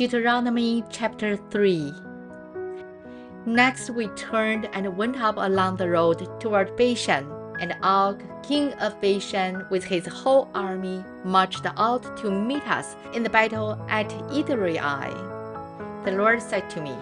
Deuteronomy Chapter 3. Next we turned and went up along the road toward Bashan, and Og, king of Bashan, with his whole army, marched out to meet us in the battle at Edrei. The Lord said to me,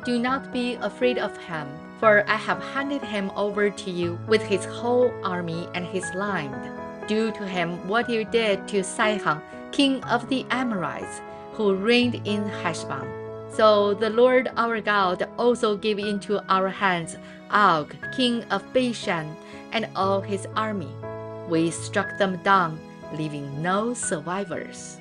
"Do not be afraid of him, for I have handed him over to you with his whole army and his land. Do to him what you did to Sihon, king of the Amorites, who reigned in Heshbon." So the Lord our God also gave into our hands Og, king of Bashan, and all his army. We struck them down, leaving no survivors.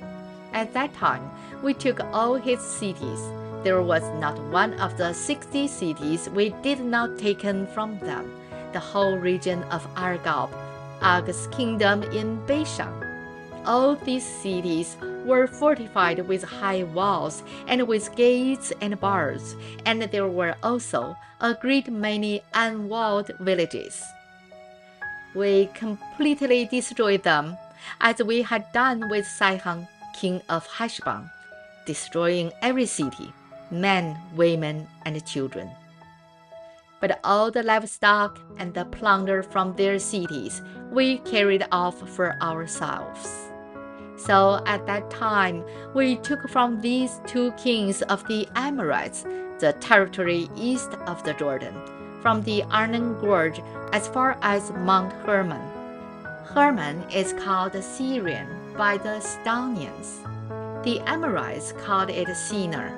At that time, we took all his cities. There was not one of the 60 cities we did not take from them, the whole region of Argob, Og's kingdom in Bashan. All these cities were fortified with high walls and with gates and bars, and there were also a great many unwalled villages. We completely destroyed them, as we had done with Sihon, king of Heshbon, destroying every city, men, women, and children. But all the livestock and the plunder from their cities we carried off for ourselves. So at that time we took from these 2 kings of the Amorites the territory east of the Jordan, from the Arnon Gorge as far as Mount Hermon. Hermon is called Syrian by the Sidonians. The Amorites called it Shinar.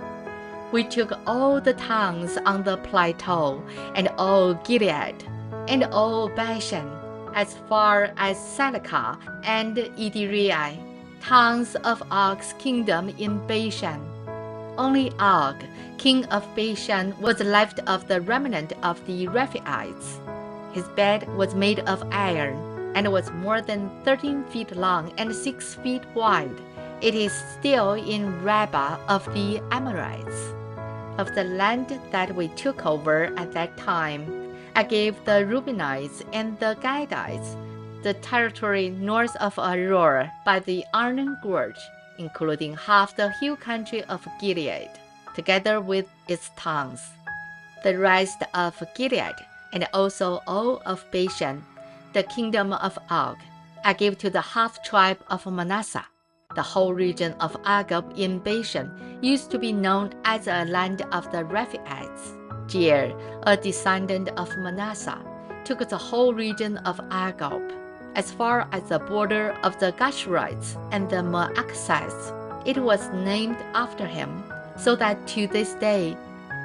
We took all the towns on the plateau, and all Gilead, and all Bashan, as far as Salekah and Edrei, towns of Og's kingdom in Bashan. Only Og, king of Bashan, was left of the remnant of the Rephaites. His bed was made of iron, and was more than 13 feet long and 6 feet wide. It is still in Rabbah of the Amorites. Of the land that we took over at that time, I gave the Reubenites and the Gadites the territory north of Aroer by the Arnon Gorge, including half the hill country of Gilead, together with its towns. The rest of Gilead, and also all of Bashan, the kingdom of Og, I gave to the half-tribe of Manasseh. The whole region of Argob in Bashan used to be known as a land of the Rephaites. Jair, a descendant of Manasseh, took the whole region of Argob, as far as the border of the Geshurites and the Maachites. It was named after him, so that to this day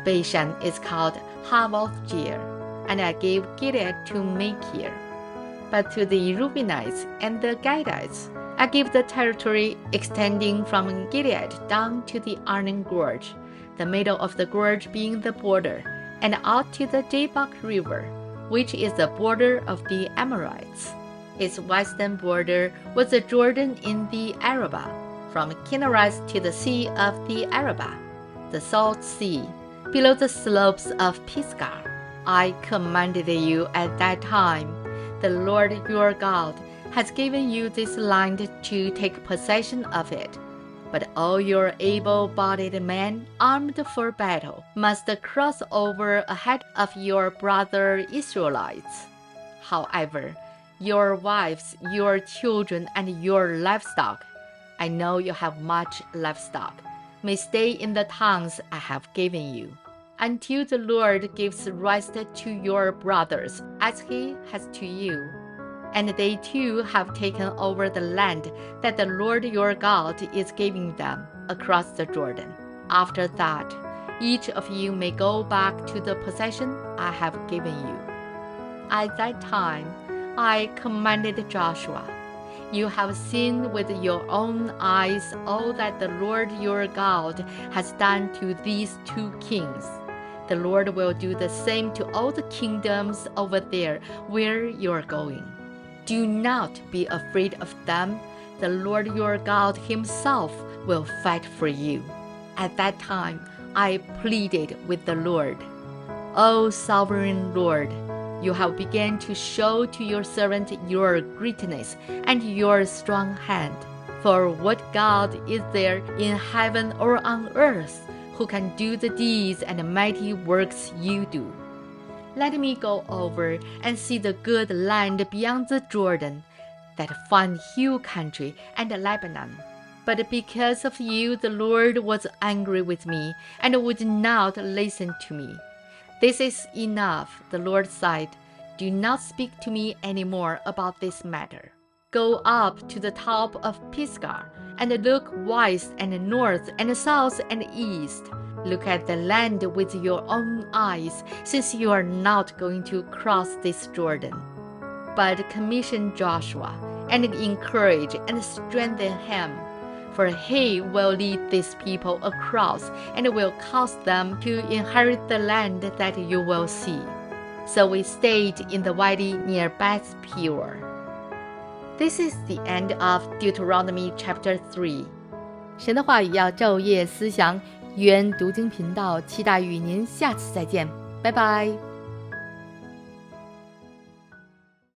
Bashan is called Havoth Jair, and I gave Gilead to Machir. But to the Reubenites and the Gadites I gave the territory extending from Gilead down to the Arnon Gorge, the middle of the gorge being the border, and out to the Jabbok River, which is the border of the Amorites. Its western border was the Jordan in the Arabah, from Kinnereth to the Sea of the Arabah, the Salt Sea, below the slopes of Pisgah. I commanded you at that time. The Lord your God has given you this land to take possession of it. But all your able-bodied men armed for battle must cross over ahead of your brother Israelites. However, your wives, your children, and your livestock, I know you have much livestock, may stay in the towns I have given you, until the Lord gives rest to your brothers, as he has to you. And they too have taken over the land that the Lord your God is giving them across the Jordan. After that, each of you may go back to the possession I have given you. At that time, I commanded Joshua, "You have seen with your own eyes all that the Lord your God has done to these 2 kings. The Lord will do the same to all the kingdoms over there where you are going. Do not be afraid of them. The Lord your God himself will fight for you." At that time, I pleaded with the Lord, "O sovereign Lord, you have begun to show to your servant your greatness and your strong hand. For what God is there in heaven or on earth who can do the deeds and mighty works you do? Let me go over and see the good land beyond the Jordan, that fine hill country and Lebanon. But because of you, the Lord was angry with me and would not listen to me. This is enough, the Lord said. Do not speak to me any more about this matter. Go up to the top of Pisgah and look west and north and south and east. Look at the land with your own eyes, since you are not going to cross this Jordan. But commission Joshua and encourage and strengthen him, for he will lead these people across and will cause them to inherit the land that you will see. So we stayed in the valley near Beth Peor. This is the end of Deuteronomy Chapter 3. 神的话语要昼夜思想，愿读经频道期待与您下次再见，拜拜。